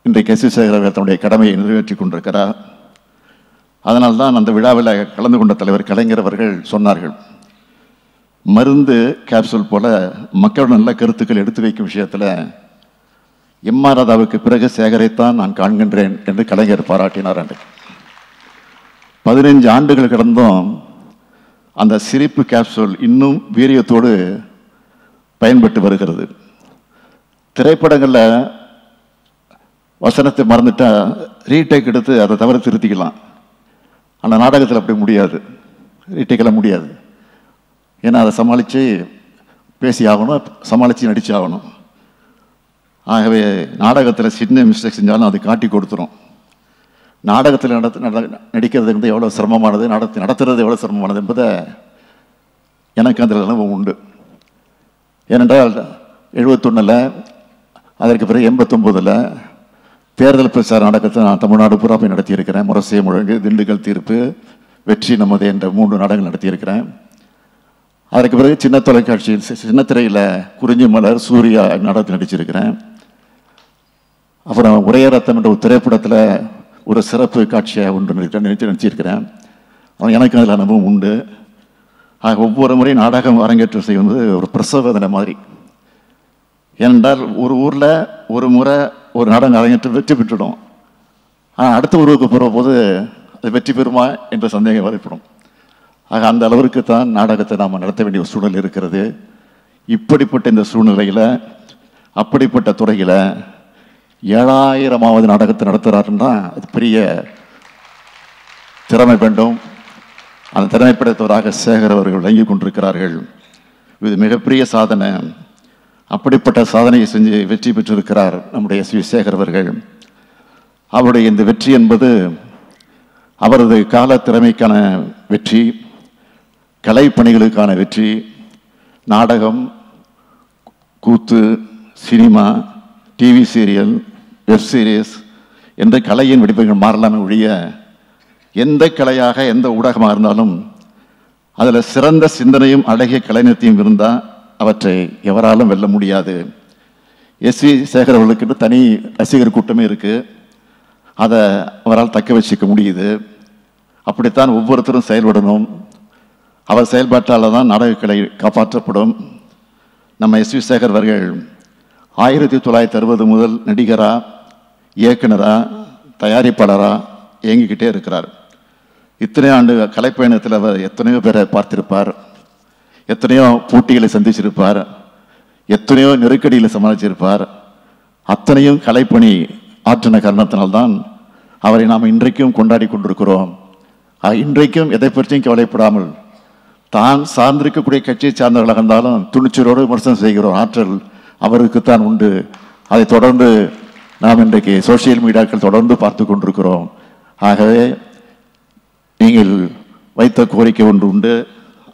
இன்றைக்கு ஸ்ரீசேகர் அவர்கள் தன்னுடைய கடமையை நிறைவேற்றி கொண்டிருக்கிறார். அதனால்தான் அந்த விழாவில் கலந்து கொண்ட தலைவர் கலைஞர் அவர்கள் சொன்னார்கள், மருந்து கேப்சூல் போல மக்களுடைய நல்ல கருத்துக்கள் எடுத்து வைக்கும் விஷயத்தில் எம்ஆர் ராதாவுக்கு பிறகு சேகரைத்தான் நான் காண்கின்றேன் என்று கலைஞர் பாராட்டினார். 15 ஆண்டுகள் கடந்தும் அந்த சிரிப்பு கேப்சூல் இன்னும் வீரியத்தோடு பயன்பட்டு வருகிறது. திரைப்படங்களில் வசனத்தை மறந்துட்டா ரீடேக் எடுத்து அதை தவிர திருத்திக்கலாம். ஆனால் நாடகத்தில் அப்படி முடியாது, ரீடேக்கெல்லாம் முடியாது. ஏன்னா அதை சமாளித்து பேசி ஆகணும், சமாளித்து நடிச்சு ஆகணும். ஆகவே நாடகத்தில் சின்ன மிஸ்டேக் செஞ்சாலும் அது காட்டி கொடுத்துரும். நாடகத்தில் நடிக்கிறது வந்து எவ்வளோ சிரமமானது, நடத்துறது எவ்வளோ சிரமமானது என்பதை எனக்கு அந்த அனுபவம் உண்டு. ஏனென்றால் 71 அதற்கு பிறகு 89 தேர்தல் பிரச்சார நாடகத்தை நான் தமிழ்நாடு பூரா போய் நடத்தியிருக்கிறேன். முரசே முழங்கு, திண்டுக்கல் தீர்ப்பு, வெற்றி நமது என்ற 3 நாடகங்கள் நடத்தியிருக்கிறேன். அதற்கு பிறகு சின்ன தொலைக்காட்சியில் சின்னத்திரையில் குறிஞ்சி மலர், சூர்யா நாடகத்தில் நடிச்சிருக்கிறேன். அப்புறம் உரைய ரத்தம் என்ற ஒரு திரைப்படத்தில் ஒரு சிறப்பு காட்சியாக ஒன்று நடிச்சிருக்கிறேன். எனக்கு அதில் அனுபவம் உண்டு. ஆக ஒவ்வொரு முறையும் நாடகம் அரங்கேற்றம் செய்வது ஒரு பிரசவ வேதனை மாதிரி. ஏனென்றால் ஒரு ஊரில் ஒரு முறை ஒரு நாடகம் அரங்கேற்றம் வெற்றி பெற்றுடும், ஆனால் அடுத்த ஊருக்கு போகிற போது அது வெற்றி பெறுமா என்ற சந்தேகம் ஏற்படும். ஆக அந்த அளவிற்கு தான் நாடகத்தை நாம் நடத்த வேண்டிய ஒரு சூழல் இருக்கிறது. இப்படிப்பட்ட இந்த சூழ்நிலையில், அப்படிப்பட்ட துறையில் 7000வது நாடகத்தை நடத்துகிறாருன்னா அது பெரிய திறமை வேண்டும். அந்த திறமை படைத்தவராக சேகர் அவர்கள் விளங்கி கொண்டிருக்கிறார்கள். இது மிகப்பெரிய சாதனை. அப்படிப்பட்ட சாதனையை செஞ்சு வெற்றி பெற்றிருக்கிறார் நம்முடைய சேகர் அவர்கள். அவருடைய இந்த வெற்றி என்பது அவரது கால திறமைக்கான வெற்றி, கலைப்பணிகளுக்கான வெற்றி. நாடகம், கூத்து, cinema, TV serial, web series என்ற கலையின் வடிவங்கள் மாறலாமே ஒழிய எந்த கலையாக எந்த ஊடகமாக இருந்தாலும் அதில் சிறந்த சிந்தனையும் அழகிய கலைஞத்தையும் இருந்தால் அவற்றை எவராலும் வெல்ல முடியாது. சேகர் அவர்களுக்கு தனி ரசிகர் கூட்டமே இருக்குது. அதை அவரால் தக்க வச்சுக்க முடியுது. அப்படித்தான் ஒவ்வொருத்தரும் செயல்படணும். அவர் செயல்பாட்டால் தான் நாடகக்கலை காப்பாற்றப்படும். நம்ம சேகர் அவர்கள் 1960 முதல் நடிகராக, இயக்குனராக, தயாரிப்பாளராக இயங்கிக்கிட்டே இருக்கிறார். இத்தனை ஆண்டு கலைப்பயணத்தில் அவர் எத்தனையோ பேரை பார்த்திருப்பார், எத்தனையோ போட்டிகளை சந்திச்சிருப்பார், எத்தனையோ நெருக்கடிகளை சமாளிச்சிருப்பார். அத்தனையும் கலைப்பணி ஆற்றின காரணத்தினால்தான் அவரை நாம் இன்றைக்கும் கொண்டாடி கொண்டிருக்கிறோம். இன்றைக்கும் எதை பற்றியும் கவலைப்படாமல் தான் சார்ந்திருக்கக்கூடிய கட்சியை சார்ந்தவர்களாக இருந்தாலும் துணிச்சலோடு விமர்சனம் செய்கிற ஆற்றல் அவருக்குத்தான் உண்டு. அதை தொடர்ந்து நாம் இன்றைக்கு சோசியல் மீடியாக்கள் தொடர்ந்து பார்த்து கொண்டிருக்கிறோம். ஆகவே நீங்கள் வைத்த கோரிக்கை ஒன்று உண்டு.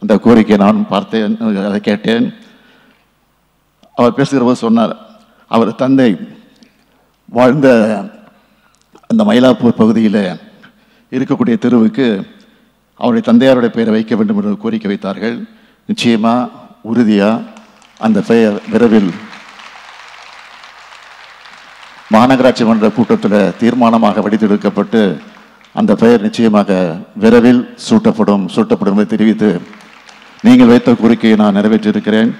அந்த கோரிக்கையை நான் பார்த்தேன், அதை கேட்டேன். அவர் பேசுகிற போது சொன்னார், அவர் தந்தை வாழ்ந்த அந்த மயிலாப்பூர் பகுதியில் இருக்கக்கூடிய தெருவுக்கு அவருடைய தந்தையாருடைய பெயரை வைக்க வேண்டும் என்று கோரிக்கை வைத்தார்கள். நிச்சயமாக உறுதியாக அந்த பெயர் விரைவில் மாநகராட்சி மன்ற கூட்டத்தில் தீர்மானமாக வடித்தெடுக்கப்பட்டு அந்த பெயர் நிச்சயமாக விரைவில் சூட்டப்படும் என்பதை தெரிவித்து, நீங்கள் வைத்த கோரிக்கையை நான் நிறைவேற்றியிருக்கிறேன்.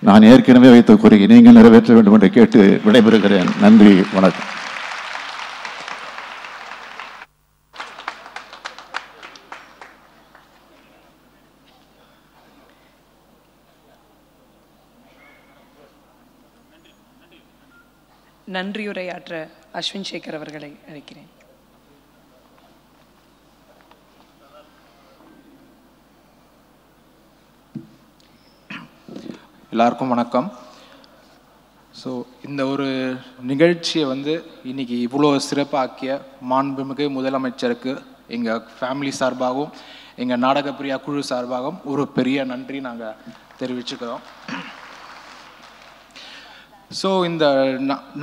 நான் ஏற்கனவே வைத்த கோரிக்கை நீங்கள் நிறைவேற்ற வேண்டும் என்று கேட்டு விடைபெறுகிறேன். நன்றி, வணக்கம். நன்றியுரையாற்ற அஸ்வின் சேகர் அவர்களை அழைக்கிறேன். எல்லாருக்கும் வணக்கம். ஸோ இந்த ஒரு நிகழ்ச்சியை இன்னைக்கு இவ்வளோ சிறப்பாக்கிய மாண்புமிகு முதலமைச்சருக்கு எங்கள் ஃபேமிலி சார்பாகவும் எங்கள் நாடகப்பிரியா குழு சார்பாகவும் ஒரு பெரிய நன்றி நாங்கள் தெரிவிச்சுக்கிறோம். ஸோ இந்த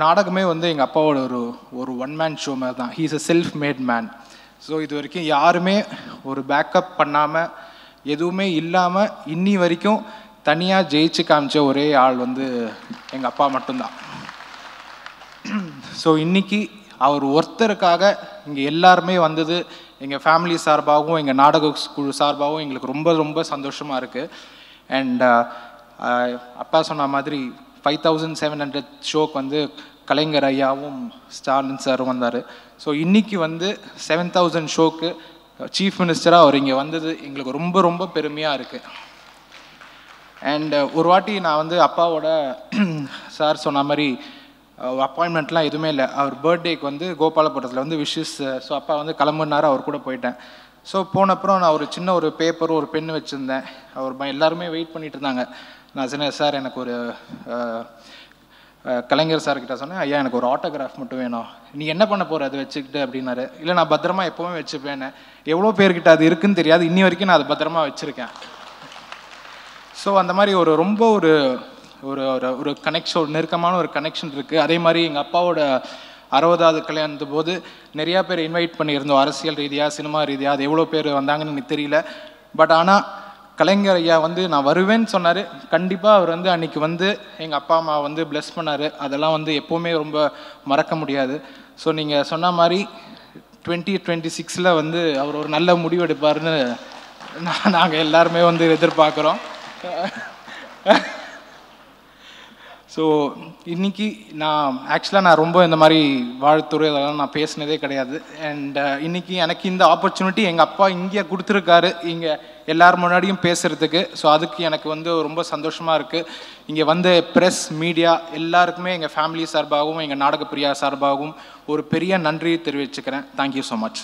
நாடகமே எங்கள் அப்பாவோட ஒரு ஒன் மேன் ஷோ மாதிரி தான். He is a self mat man. So இது வரைக்கும் யாருமே ஒரு பேக்கப் பண்ணாமல் எதுவுமே இல்லாமல் இன்னி வரைக்கும் தனியாக ஜெயிச்சு காமிச்ச ஒரே ஆள் எங்கள் அப்பா மட்டும்தான். ஸோ இன்னைக்கு அவர் ஒருத்தருக்காக இங்கே எல்லாருமே வந்தது எங்கள் ஃபேமிலி சார்பாகவும் எங்கள் நாடக குழு சார்பாகவும் எங்களுக்கு ரொம்ப ரொம்ப சந்தோஷமாக இருக்குது. அண்ட் அப்பா சொன்ன மாதிரி 5700 ஷோக்கு கலைஞர் ஐயாவும் ஸ்டாலின் சாரும் வந்தார். ஸோ இன்றைக்கி 7000 ஷோக்கு சீஃப் மினிஸ்டராக அவர் இங்கே வந்தது எங்களுக்கு ரொம்ப ரொம்ப பெருமையாக இருக்குது. அண்ட் ஒரு வாட்டி நான் அப்பாவோட சார் சொன்ன மாதிரி அப்பாயின்மெண்ட்லாம் எதுவுமே இல்லை. அவர் பர்த்டேக்கு கோபாலபுரத்தில் விஷஸ். ஸோ அப்பா கிளம்புனாரு, அவர் கூட போயிட்டேன். ஸோ போனப்புறம் நான் ஒரு சின்ன ஒரு பேப்பரும் ஒரு பென்னு வச்சுருந்தேன். அவர் எல்லாருமே வெயிட் பண்ணிட்டு இருந்தாங்க. நான் சொன்னேன், சார் எனக்கு ஒரு கலைஞர் சார்கிட்ட சொன்னேன், ஐயா எனக்கு ஒரு ஆட்டோகிராஃப் மட்டும் வேணும். நீ என்ன பண்ண போகிற அதை வச்சுக்கிட்டு அப்படின்னாரு. இல்லை நான் பத்திரமா எப்போவுமே வச்சுப்பேன். எவ்வளோ பேர்கிட்ட அது இருக்குன்னு தெரியாது, இன்னி வரைக்கும் நான் அதை பத்திரமா வச்சுருக்கேன். ஸோ அந்த மாதிரி ஒரு ரொம்ப ஒரு ஒரு ஒரு கனெக்ஷன், ஒரு நெருக்கமான ஒரு கனெக்ஷன் இருக்குது. அதே மாதிரி எங்கள் அப்பாவோட 60வது கல்யாணத்து போது நிறையா பேர் இன்வைட் பண்ணியிருந்தோம், அரசியல் ரீதியாக சினிமா ரீதியாக. அது எவ்வளோ பேர் வந்தாங்கன்னு எனக்கு தெரியல. பட் ஆனால் கலைஞர் ஐயா நான் வருவேன்னு சொன்னார். கண்டிப்பாக அவர் அன்றைக்கி எங்கள் அப்பா அம்மா பிளஸ் பண்ணார். அதெல்லாம் எப்போவுமே ரொம்ப மறக்க முடியாது. ஸோ நீங்கள் சொன்ன மாதிரி 2026 அவர் ஒரு நல்ல முடிவு எடுப்பார்னு நாங்கள் எல்லாருமே எதிர்பார்க்குறோம். ஸோ இன்றைக்கி நான் ரொம்ப இந்த மாதிரி வாழ்த்துறை அதெல்லாம் நான் பேசினதே கிடையாது. அண்ட் இன்றைக்கி எனக்கு இந்த ஆப்பர்ச்சுனிட்டி எங்கள் அப்பா இங்கே கொடுத்துருக்காரு, இங்கே எல்லார் முன்னாடியும் பேசுகிறதுக்கு. ஸோ அதுக்கு எனக்கு ரொம்ப சந்தோஷமாக இருக்குது. இங்கே ப்ரெஸ் மீடியா எல்லாருக்குமே எங்கள் ஃபேமிலி சார்பாகவும் எங்கள் நாடகப்பிரியா சார்பாகவும் ஒரு பெரிய நன்றி தெரிவிச்சுக்கிறேன். Thank you so much.